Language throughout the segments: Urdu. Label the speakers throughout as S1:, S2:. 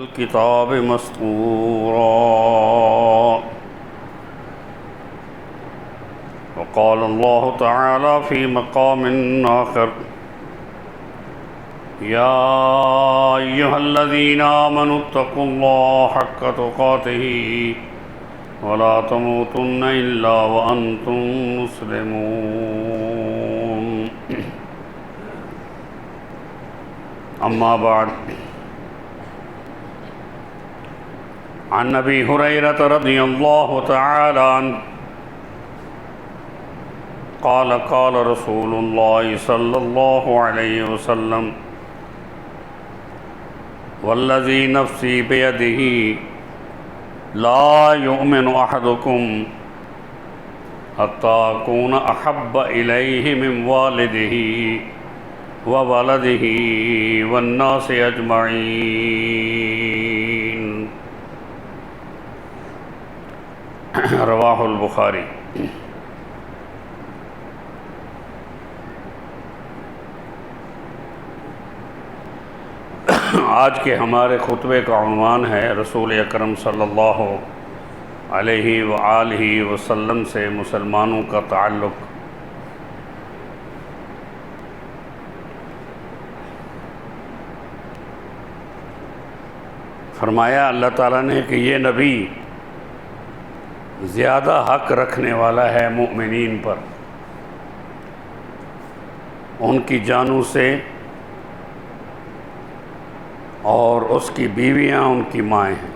S1: الكتاب مسطورا. وقال الله تعالى في مقام آخر: يا أيها الذين آمنوا اتقوا الله حق تقاته ولا تموتن إلا وأنتم مسلمون. أما بعد، عن أبي هريرة رضي الله تعالى عنه قال قال رسول الله صلى الله عليه وسلم: والذي نفسي بيده لا يؤمن أحدكم حتى أكون أحب إليه من والده وولده والناس أجمعين. رواہ البخاری. آج کے ہمارے خطبے کا عنوان ہے رسول اکرم صلی اللہ علیہ وآلہ وسلم سے مسلمانوں کا تعلق. فرمایا اللہ تعالیٰ نے کہ یہ نبی زیادہ حق رکھنے والا ہے مؤمنین پر، ان کی جانوں سے، اور اس کی بیویاں ان کی مائیں ہیں،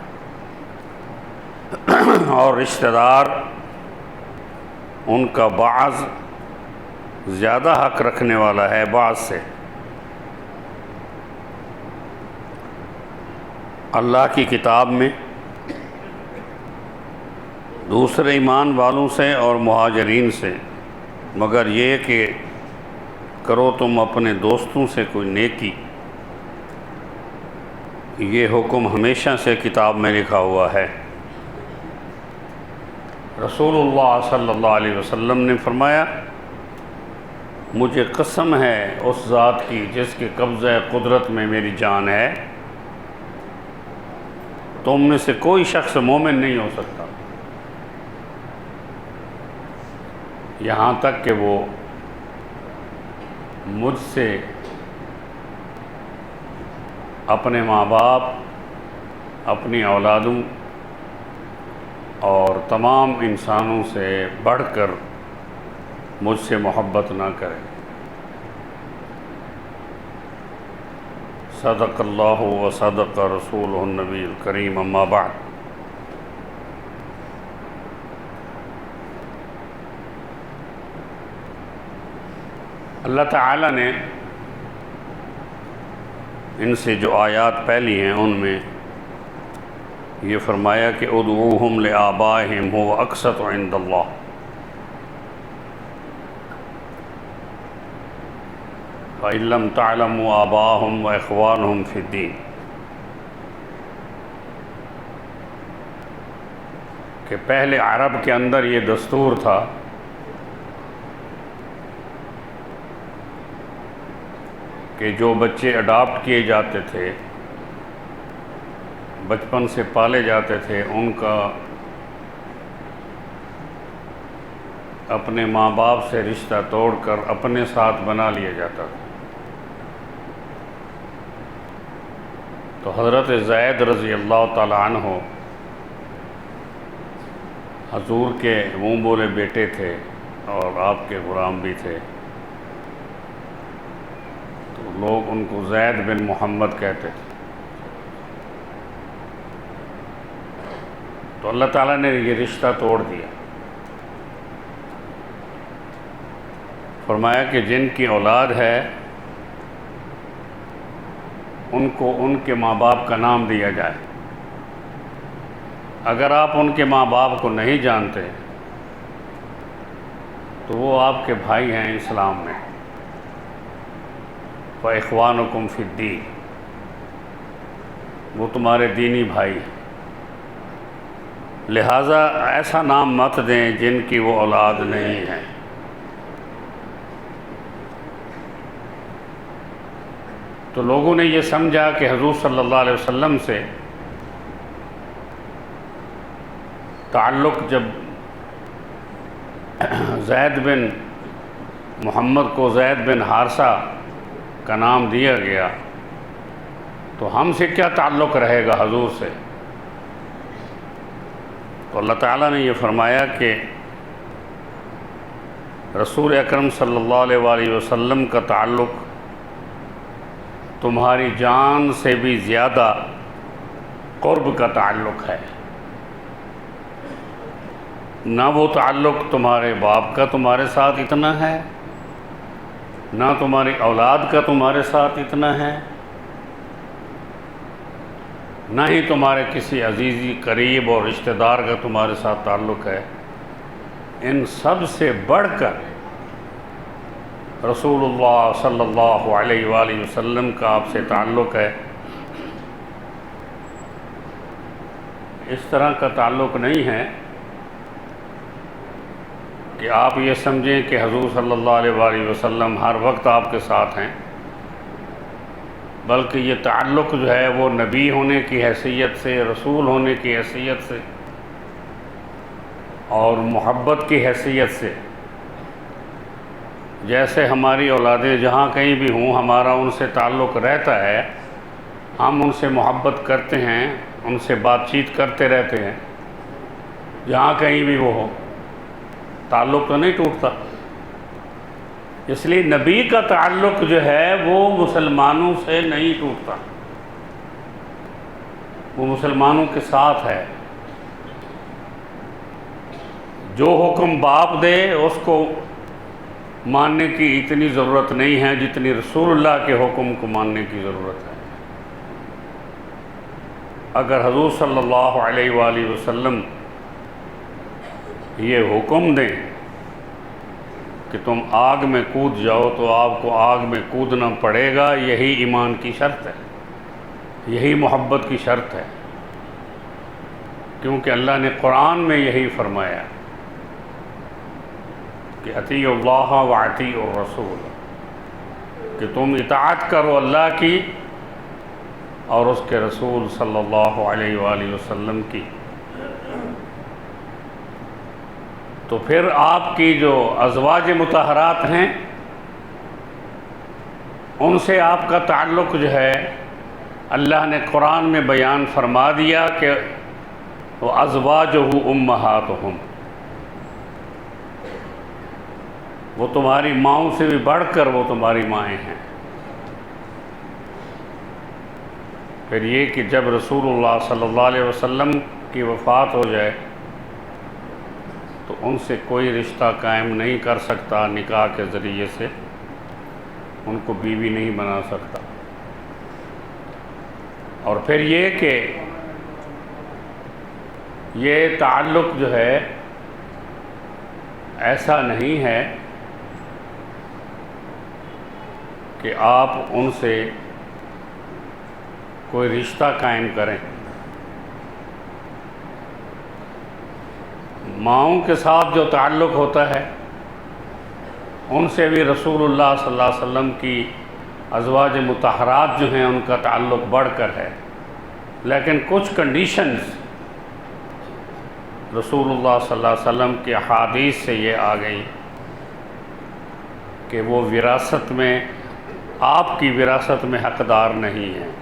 S1: اور رشتہ دار ان کا بعض زیادہ حق رکھنے والا ہے بعض سے. اللہ کی کتاب میں دوسرے ایمان والوں سے اور مہاجرین سے، مگر یہ کہ کرو تم اپنے دوستوں سے کوئی نیکی، یہ حکم ہمیشہ سے کتاب میں لکھا ہوا ہے. رسول اللہ صلی اللہ علیہ وسلم نے فرمایا: مجھے قسم ہے اس ذات کی جس کے قبضہ قدرت میں میری جان ہے، تم میں سے کوئی شخص مومن نہیں ہو سکتا یہاں تک کہ وہ مجھ سے اپنے ماں باپ، اپنی اولادوں اور تمام انسانوں سے بڑھ کر مجھ سے محبت نہ کرے. صدق اللہ و صدق رسولہ النبی الکریم. اما بعد، اللہ تعالیٰ نے ان سے جو آیات پہلی ہیں ان میں یہ فرمایا کہ ادعوہم لآبائہم هو اقسط عند اللہ. فإن لم تعلموا آباءهم وإخوانهم في الدين، کہ پہلے عرب کے اندر یہ دستور تھا کہ جو بچے اڈاپٹ کیے جاتے تھے، بچپن سے پالے جاتے تھے، ان کا اپنے ماں باپ سے رشتہ توڑ کر اپنے ساتھ بنا لیا جاتا تھا. تو حضرت زید رضی اللہ تعالی عنہ حضور کے منہ بولے بیٹے تھے اور آپ کے غلام بھی تھے، تو لوگ ان کو زید بن محمد کہتے تھے. تو اللہ تعالیٰ نے یہ رشتہ توڑ دیا. فرمایا کہ جن کی اولاد ہے ان کو ان کے ماں باپ کا نام دیا جائے. اگر آپ ان کے ماں باپ کو نہیں جانتے تو وہ آپ کے بھائی ہیں اسلام میں. فَإِخْوَانُكُمْ فِي الدِّينِ، وہ تمہارے دینی بھائی ہیں. لہٰذا ایسا نام مت دیں جن کی وہ اولاد نہیں ہے. تو لوگوں نے یہ سمجھا کہ حضور صلی اللہ علیہ وسلم سے تعلق جب زید بن محمد کو زید بن حارثہ کا نام دیا گیا تو ہم سے کیا تعلق رہے گا حضور سے؟ تو اللہ تعالیٰ نے یہ فرمایا کہ رسول اکرم صلی اللہ علیہ وآلہ وسلم کا تعلق تمہاری جان سے بھی زیادہ قرب کا تعلق ہے۔ نہ وہ تعلق تمہارے باپ کا تمہارے ساتھ اتنا ہے، نہ تمہاری اولاد کا تمہارے ساتھ اتنا ہے، نہ ہی تمہارے کسی عزیزی قریب اور رشتہ دار کا تمہارے ساتھ تعلق ہے۔ ان سب سے بڑھ کر رسول اللہ صلی اللہ علیہ وآلہ وسلم کا آپ سے تعلق ہے۔ اس طرح کا تعلق نہیں ہے کہ آپ یہ سمجھیں کہ حضور صلی اللہ علیہ وآلہ وسلم ہر وقت آپ کے ساتھ ہیں، بلکہ یہ تعلق جو ہے وہ نبی ہونے کی حیثیت سے، رسول ہونے کی حیثیت سے اور محبت کی حیثیت سے، جیسے ہماری اولادیں جہاں کہیں بھی ہوں ہمارا ان سے تعلق رہتا ہے، ہم ان سے محبت کرتے ہیں، ان سے بات چیت کرتے رہتے ہیں، جہاں کہیں بھی وہ ہو، تعلق تو نہیں ٹوٹتا۔ اس لیے نبی کا تعلق جو ہے وہ مسلمانوں سے نہیں ٹوٹتا، وہ مسلمانوں کے ساتھ ہے۔ جو حکم باپ دے اس کو ماننے کی اتنی ضرورت نہیں ہے جتنی رسول اللہ کے حکم کو ماننے کی ضرورت ہے۔ اگر حضور صلی اللہ علیہ وآلہ وسلم یہ حکم دیں کہ تم آگ میں کود جاؤ تو آپ کو آگ میں کودنا پڑے گا، یہی ایمان کی شرط ہے، یہی محبت کی شرط ہے، کیونکہ اللہ نے قرآن میں یہی فرمایا کہ اطیعوا اللہ واطیعوا الرسول، کہ تم اطاعت کرو اللہ کی اور اس کے رسول صلی اللہ علیہ وآلہ وسلم کی۔ تو پھر آپ کی جو ازواج مطہرات ہیں ان سے آپ کا تعلق جو ہے اللہ نے قرآن میں بیان فرما دیا کہ وہ ازواجہ امہاتہم، وہ تمہاری ماؤں سے بھی بڑھ کر وہ تمہاری مائیں ہیں۔ پھر یہ کہ جب رسول اللہ صلی اللہ علیہ وسلم کی وفات ہو جائے تو ان سے کوئی رشتہ قائم نہیں کر سکتا نکاح کے ذریعے سے، ان کو بیوی نہیں بنا سکتا۔ اور پھر یہ کہ یہ تعلق جو ہے ایسا نہیں ہے کہ آپ ان سے کوئی رشتہ قائم کریں۔ ماؤں کے ساتھ جو تعلق ہوتا ہے ان سے بھی رسول اللہ صلی اللہ علیہ وسلم کی ازواج مطہرات جو ہیں ان کا تعلق بڑھ کر ہے، لیکن کچھ کنڈیشنز رسول اللہ صلی اللہ علیہ وسلم کی احادیث سے یہ آ گئی کہ وہ وراثت میں، آپ کی وراثت میں حقدار نہیں ہیں۔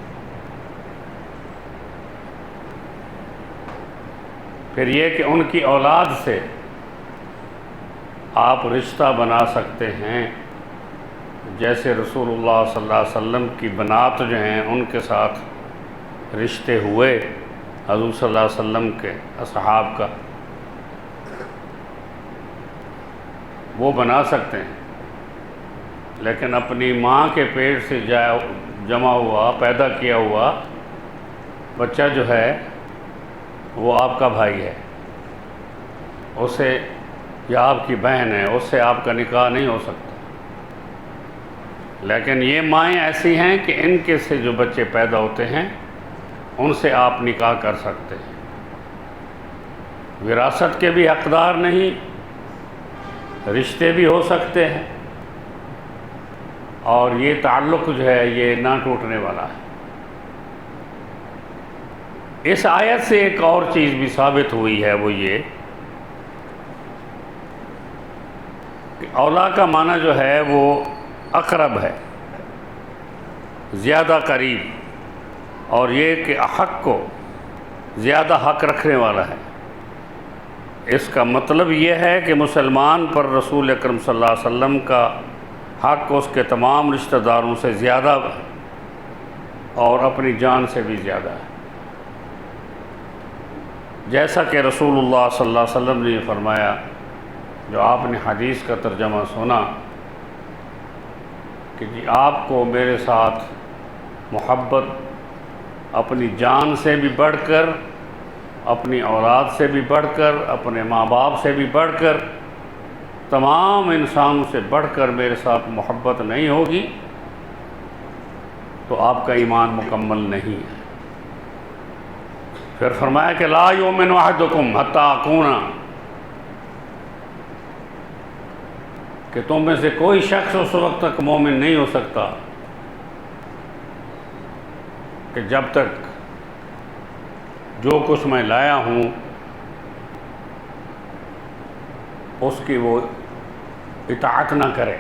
S1: پھر یہ کہ ان کی اولاد سے آپ رشتہ بنا سکتے ہیں، جیسے رسول اللہ صلی اللہ علیہ وسلم کی بنات جو ہیں ان کے ساتھ رشتے ہوئے حضور صلی اللہ علیہ وسلم کے اصحاب کا، وہ بنا سکتے ہیں، لیکن اپنی ماں کے پیٹ سے جمع ہوا، پیدا کیا ہوا بچہ جو ہے وہ آپ کا بھائی ہے، اسے یا آپ کی بہن ہے، اس سے آپ کا نکاح نہیں ہو سکتا۔ لیکن یہ مائیں ایسی ہیں کہ ان کے سے جو بچے پیدا ہوتے ہیں ان سے آپ نکاح کر سکتے ہیں، وراثت کے بھی حقدار نہیں، رشتے بھی ہو سکتے ہیں، اور یہ تعلق جو ہے یہ نہ ٹوٹنے والا ہے۔ اس آیت سے ایک اور چیز بھی ثابت ہوئی ہے، وہ یہ کہ اولا کا معنی جو ہے وہ اقرب ہے، زیادہ قریب، اور یہ کہ حق کو زیادہ حق رکھنے والا ہے۔ اس کا مطلب یہ ہے کہ مسلمان پر رسول اکرم صلی اللہ علیہ وسلم کا حق اس کے تمام رشتہ داروں سے زیادہ اور اپنی جان سے بھی زیادہ ہے، جیسا کہ رسول اللہ صلی اللہ علیہ وسلم نے فرمایا، جو آپ نے حدیث کا ترجمہ سنا کہ جی آپ کو میرے ساتھ محبت اپنی جان سے بھی بڑھ کر، اپنی اولاد سے بھی بڑھ کر، اپنے ماں باپ سے بھی بڑھ کر، تمام انسانوں سے بڑھ کر میرے ساتھ محبت نہیں ہوگی تو آپ کا ایمان مکمل نہیں ہے۔ پھر فرمایا کہ لا یؤمن احدکم حتی اکون، کہ تم میں سے کوئی شخص اس وقت تک مومن نہیں ہو سکتا کہ جب تک جو کچھ میں لایا ہوں اس کی وہ اطاعت نہ کرے۔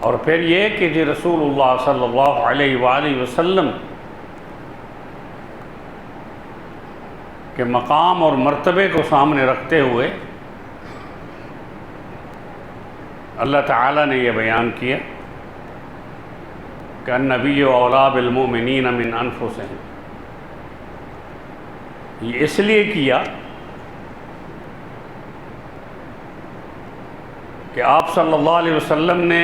S1: اور پھر یہ کہ جی رسول اللہ صلی اللہ علیہ وآلہ وسلم کے مقام اور مرتبے کو سامنے رکھتے ہوئے اللہ تعالیٰ نے یہ بیان کیا کہ النبی اولیٰ بالمؤمنین من انفسہم۔ یہ اس لیے کیا کہ آپ صلی اللہ علیہ وسلم نے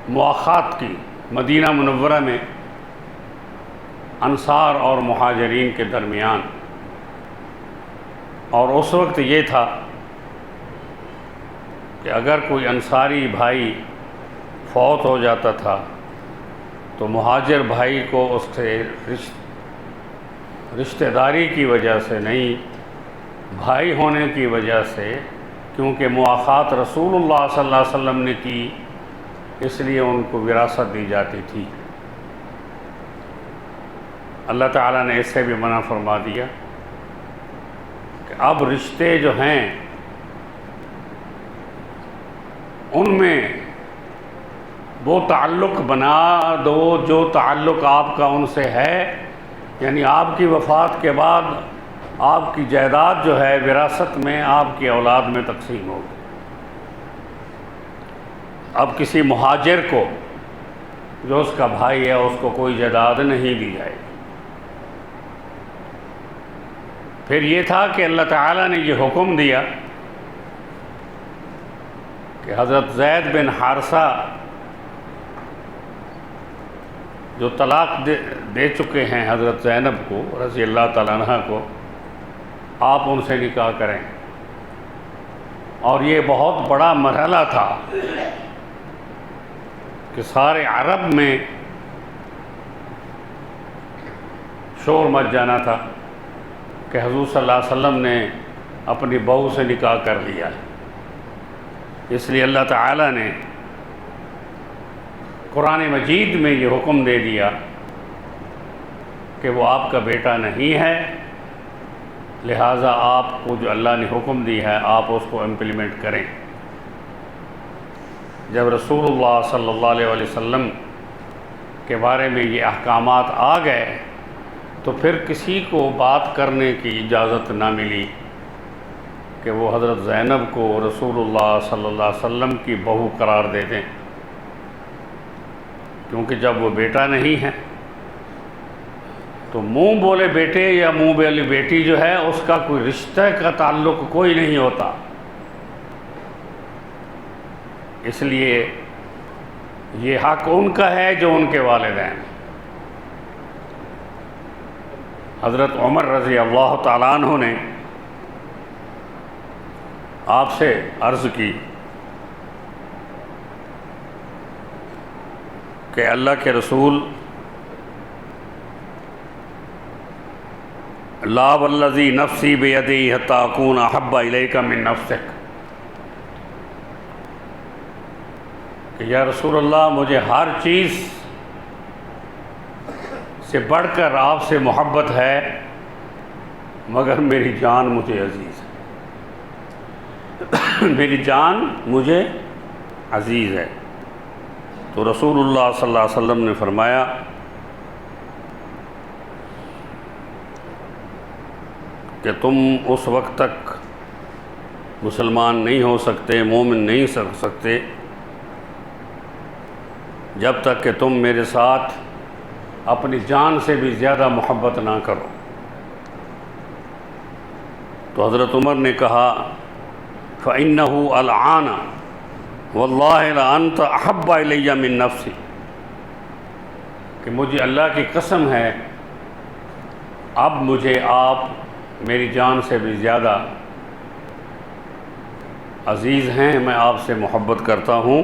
S1: مواخات کی مدینہ منورہ میں انصار اور مہاجرین کے درمیان، اور اس وقت یہ تھا کہ اگر کوئی انصاری بھائی فوت ہو جاتا تھا تو مہاجر بھائی کو اس سے رشتہ داری کی وجہ سے نہیں، بھائی ہونے کی وجہ سے، کیونکہ مواخات رسول اللہ صلی اللہ علیہ وسلم نے کی اس لیے ان کو وراثت دی جاتی تھی۔ اللہ تعالیٰ نے اس سے بھی منع فرما دیا کہ اب رشتے جو ہیں ان میں وہ تعلق بنا دو جو تعلق آپ کا ان سے ہے، یعنی آپ کی وفات کے بعد آپ کی جائیداد جو ہے وراثت میں آپ کی اولاد میں تقسیم ہوگی۔ اب کسی مہاجر کو جو اس کا بھائی ہے اس کو کوئی جائیداد نہیں دی جائے گی۔ پھر یہ تھا کہ اللہ تعالیٰ نے یہ حکم دیا کہ حضرت زید بن حارثہ جو طلاق دے چکے ہیں حضرت زینب کو رضی اللہ تعالیٰ عنہ کو، آپ ان سے نکاح کریں۔ اور یہ بہت بڑا مرحلہ تھا کہ سارے عرب میں شور مچ جانا تھا کہ حضور صلی اللہ علیہ وسلم نے اپنی بہو سے نکاح کر لیا ہے۔ اس لیے اللہ تعالیٰ نے قرآن مجید میں یہ حکم دے دیا کہ وہ آپ کا بیٹا نہیں ہے، لہٰذا آپ کو جو اللہ نے حکم دی ہے آپ اس کو امپلیمنٹ کریں۔ جب رسول اللہ صلی اللہ علیہ وسلم کے بارے میں یہ احکامات آ گئے تو پھر کسی کو بات کرنے کی اجازت نہ ملی کہ وہ حضرت زینب کو رسول اللہ صلی اللہ علیہ وسلم کی بہو قرار دے دیں، کیونکہ جب وہ بیٹا نہیں ہے تو منہ بولے بیٹے یا منہ بولے بیٹی جو ہے اس کا کوئی رشتہ کا تعلق کوئی نہیں ہوتا۔ اس لیے یہ حق ان کا ہے جو ان کے والدین۔ حضرت عمر رضی اللہ تعالیٰ عنہ نے آپ سے عرض کی کہ اللہ کے رسول لا والذی نفسی بیدی حتی اکون احب الیک من نفسک، کہ یا رسول اللہ مجھے ہر چیز سے بڑھ کر آپ سے محبت ہے، مگر میری جان مجھے عزیز ہے میری جان مجھے عزیز ہے۔ تو رسول اللہ صلی اللہ علیہ وسلم نے فرمایا کہ تم اس وقت تک مسلمان نہیں ہو سکتے، مومن نہیں ہو سکتے، جب تک کہ تم میرے ساتھ اپنی جان سے بھی زیادہ محبت نہ کرو۔ تو حضرت عمر نے کہا فَإِنَّهُ الْعَانَ وَاللَّهِ لَأَنْتَ أَحَبَّ إِلَيَّ مِن نَفْسِي، کہ مجھے اللہ کی قسم ہے اب مجھے آپ میری جان سے بھی زیادہ عزیز ہیں، میں آپ سے محبت کرتا ہوں۔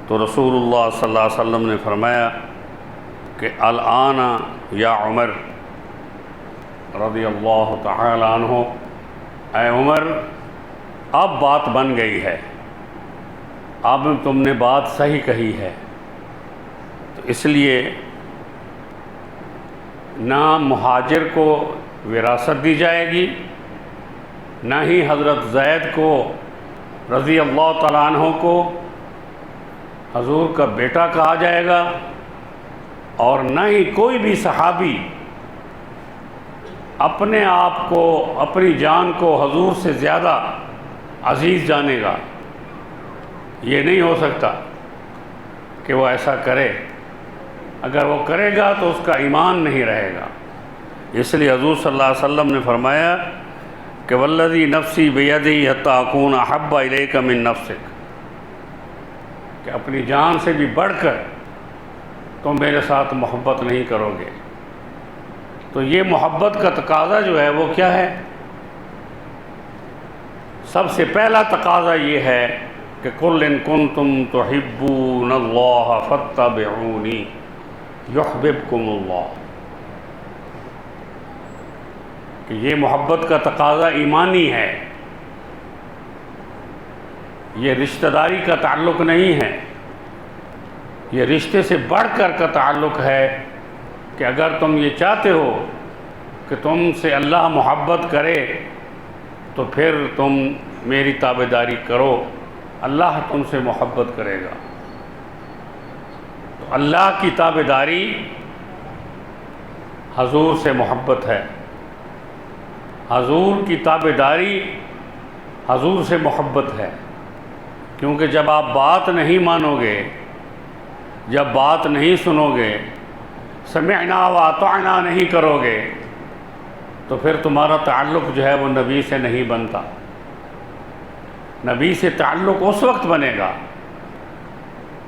S1: تو رسول اللہ صلی اللہ علیہ وسلم نے فرمایا کہ الآن یا عمر رضی اللہ تعالی عنہ، اے عمر اب بات بن گئی ہے، اب تم نے بات صحیح کہی ہے۔ تو اس لیے نہ مہاجر کو وراثت دی جائے گی، نہ ہی حضرت زید کو رضی اللہ تعالیٰ عنہ کو حضور کا بیٹا کہا جائے گا، اور نہ ہی کوئی بھی صحابی اپنے آپ کو، اپنی جان کو حضور سے زیادہ عزیز جانے گا۔ یہ نہیں ہو سکتا کہ وہ ایسا کرے، اگر وہ کرے گا تو اس کا ایمان نہیں رہے گا۔ اس لیے حضور صلی اللہ علیہ وسلم نے فرمایا کہ والذی نفسی بیدی حتی اکون احب الیک من نفسک، کہ اپنی جان سے بھی بڑھ کر تم میرے ساتھ محبت نہیں کرو گے۔ تو یہ محبت کا تقاضا جو ہے وہ کیا ہے؟ سب سے پہلا تقاضا یہ ہے کہ قل ان کنتم تحبون اللہ فاتبعونی یحببکم اللہ، کہ یہ محبت کا تقاضا ایمانی ہے، یہ رشتہ داری کا تعلق نہیں ہے، یہ رشتے سے بڑھ کر کا تعلق ہے کہ اگر تم یہ چاہتے ہو کہ تم سے اللہ محبت کرے تو پھر تم میری تابعداری کرو، اللہ تم سے محبت کرے گا۔ تو اللہ کی تابعداری حضور سے محبت ہے، حضور کی تابعداری حضور سے محبت ہے، کیونکہ جب آپ بات نہیں مانو گے، جب بات نہیں سنو گے، سمعنا و اطعنا نہیں کرو گے، تو پھر تمہارا تعلق جو ہے وہ نبی سے نہیں بنتا۔ نبی سے تعلق اس وقت بنے گا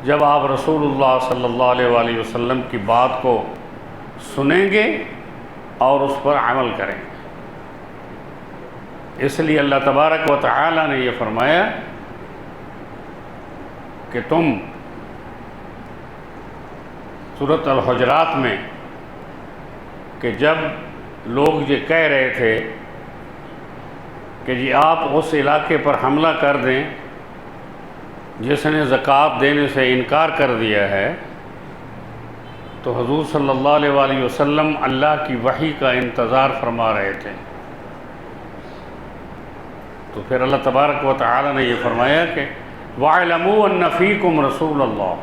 S1: جب آپ رسول اللہ صلی اللہ علیہ وآلہ وسلم کی بات کو سنیں گے اور اس پر عمل کریں گے۔ اس لیے اللہ تبارک و تعالی نے یہ فرمایا کہ تم سورۃ الحجرات میں کہ جب لوگ یہ کہہ رہے تھے کہ جی آپ اس علاقے پر حملہ کر دیں جس نے زکوٰۃ دینے سے انکار کر دیا ہے، تو حضور صلی اللہ علیہ وآلہ وسلم اللہ کی وحی کا انتظار فرما رہے تھے۔ تو پھر اللہ تبارک و تعالی نے یہ فرمایا کہ وَاعْلَمُوا أَنَّ فِيكُمْ رَسُولَ اللَّهِ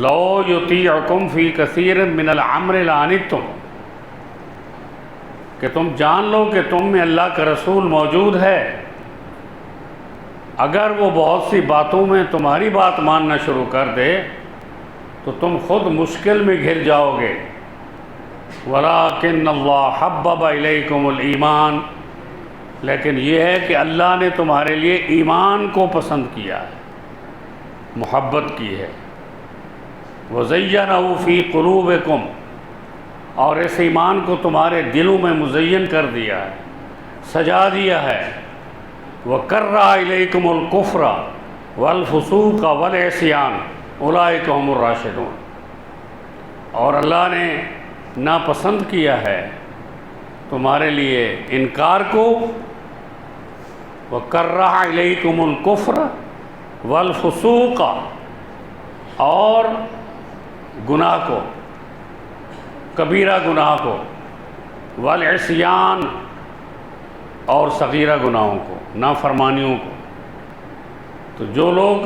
S1: لَوْ يُطِيعُكُمْ فِي كَثِيرٍ مِّنَ الْأَمْرِ لَعَنِتُّمْ، کہ تم جان لو کہ تم میں اللہ کا رسول موجود ہے، اگر وہ بہت سی باتوں میں تمہاری بات ماننا شروع کر دے تو تم خود مشکل میں گھر جاؤ گے۔ وَلَٰكِنَّ اللَّهَ حَبَّبَ إِلَيْكُمُ الْإِيمَانَ، لیکن یہ ہے کہ اللہ نے تمہارے لیے ایمان کو پسند کیا ہے، محبت کی ہے۔ وَزَيَّنَهُ فِي قُلُوبِكُمْ، اور اس ایمان کو تمہارے دلوں میں مزین کر دیا ہے، سجا دیا ہے۔ وَكَرَّهَ إِلَيْكُمُ الْكُفْرَ وَالْفُسُوقَ وَالْعِصْيَانَ أُولَٰئِكَ هُمُ الرَّاشِدُونَ، اور اللہ نے ناپسند کیا ہے تمہارے لیے انکار کو، وَكَرَّهَ إِلَيْكُمُ الْكُفْرَ والفسوق، اور گناہ کو، کبیرہ گناہ کو، والعصیان، اور صغیرہ گناہوں کو، نافرمانیوں کو۔ تو جو لوگ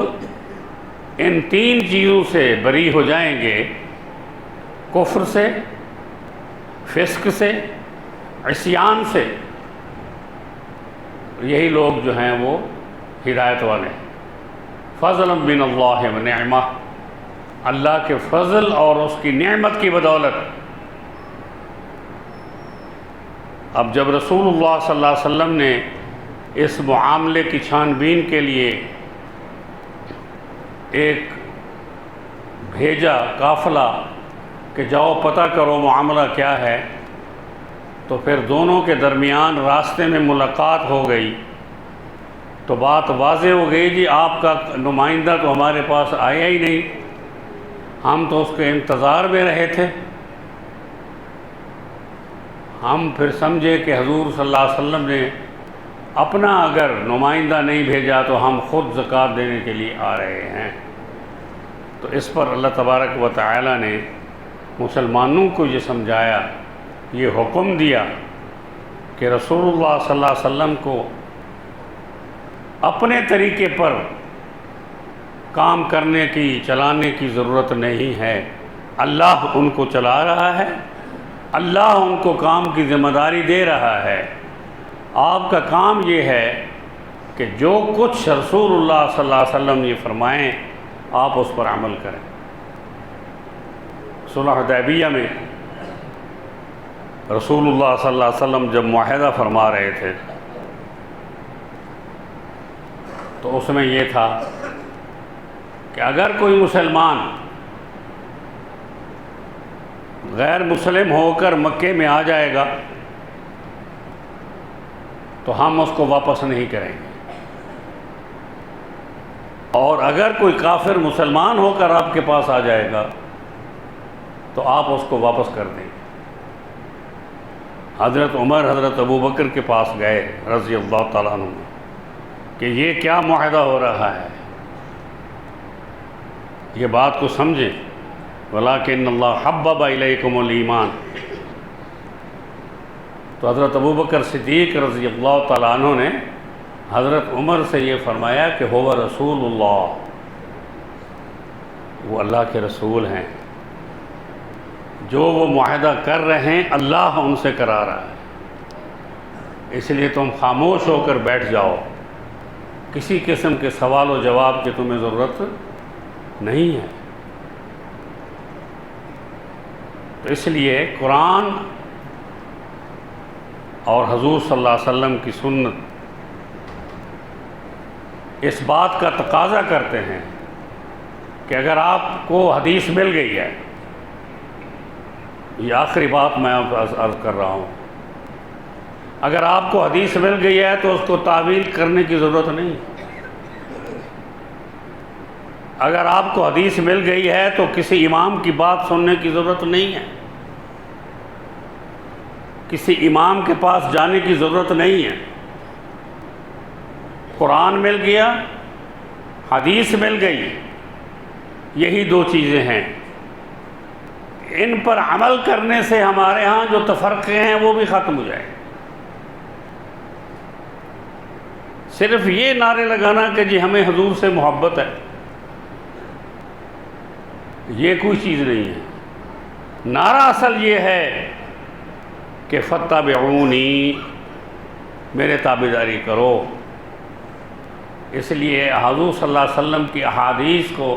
S1: ان تین چیزوں سے بری ہو جائیں گے، کفر سے، فسق سے، عصیان سے، یہی لوگ جو ہیں وہ ہدایت والے ہیں۔ فضلا من اللہ و نعمہ، اللہ کے فضل اور اس کی نعمت کی بدولت۔ اب جب رسول اللہ صلی اللہ علیہ وسلم نے اس معاملے کی چھان بین کے لیے ایک بھیجا قافلہ کہ جاؤ پتہ کرو معاملہ کیا ہے، تو پھر دونوں کے درمیان راستے میں ملاقات ہو گئی، تو بات واضح ہو گئی، جی آپ کا نمائندہ تو ہمارے پاس آیا ہی نہیں، ہم تو اس کے انتظار میں رہے تھے۔ ہم پھر سمجھے کہ حضور صلی اللہ علیہ وسلم نے اپنا اگر نمائندہ نہیں بھیجا تو ہم خود زکوٰۃ دینے کے لیے آ رہے ہیں۔ تو اس پر اللہ تبارک و تعالی نے مسلمانوں کو یہ سمجھایا، یہ حکم دیا کہ رسول اللہ صلی اللہ علیہ وسلم کو اپنے طریقے پر کام کرنے کی، چلانے کی ضرورت نہیں ہے، اللہ ان کو چلا رہا ہے، اللہ ان کو کام کی ذمہ داری دے رہا ہے۔ آپ کا کام یہ ہے کہ جو کچھ رسول اللہ صلی اللہ علیہ وسلم یہ فرمائیں آپ اس پر عمل کریں۔ صلح حدیبیہ میں رسول اللہ صلی اللہ علیہ وسلم جب معاہدہ فرما رہے تھے تو اس میں یہ تھا کہ اگر کوئی مسلمان غیر مسلم ہو کر مکے میں آ جائے گا تو ہم اس کو واپس نہیں کریں گے، اور اگر کوئی کافر مسلمان ہو کر آپ کے پاس آ جائے گا تو آپ اس کو واپس کر دیں گے۔ حضرت عمر حضرت ابوبکر کے پاس گئے رضی اللہ تعالیٰ عنہ کہ یہ کیا معاہدہ ہو رہا ہے، یہ بات کو سمجھیں۔ وَلَٰكِنَّ اللَّهَ حَبَّبَ إِلَيْكُمُ الْإِيمَانَ، تو حضرت ابوبکر صدیق رضی اللہ تعالیٰ عنہ نے حضرت عمر سے یہ فرمایا کہ هو رسول اللہ، وہ اللہ کے رسول ہیں، جو وہ معاہدہ کر رہے ہیں اللہ ان سے کرا رہا ہے، اس لیے تم خاموش ہو کر بیٹھ جاؤ، کسی قسم کے سوال و جواب کی تمہیں ضرورت نہیں ہے۔ تو اس لیے قرآن اور حضور صلی اللہ علیہ وسلم کی سنت اس بات کا تقاضا کرتے ہیں کہ اگر آپ کو حدیث مل گئی ہے، یہ آخری بات میں عرض کر رہا ہوں، اگر آپ کو حدیث مل گئی ہے تو اس کو تعویل کرنے کی ضرورت نہیں۔ اگر آپ کو حدیث مل گئی ہے تو کسی امام کی بات سننے کی ضرورت نہیں ہے، کسی امام کے پاس جانے کی ضرورت نہیں ہے۔ قرآن مل گیا، حدیث مل گئی، یہی دو چیزیں ہیں، ان پر عمل کرنے سے ہمارے ہاں جو تفرقے ہیں وہ بھی ختم ہو جائیں۔ صرف یہ نعرے لگانا کہ جی ہمیں حضور سے محبت ہے، یہ کوئی چیز نہیں ہے۔ نعرہ اصل یہ ہے کہ فاتبعونی، میرے تابعداری کرو۔ اس لیے حضور صلی اللہ علیہ وسلم کی احادیث کو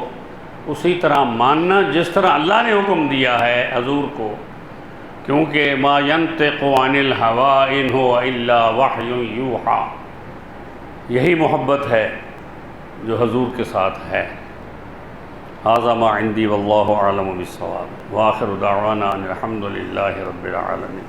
S1: اسی طرح ماننا جس طرح اللہ نے حکم دیا ہے حضور کو، کیونکہ ما ینطق عن الہوی ان هو الا وحی یوحی، یہی محبت ہے جو حضور کے ساتھ ہے۔ ھذا ما عندی واللہ اعلم بالصواب، وآخر دعوانا ان الحمد للہ رب العالمین۔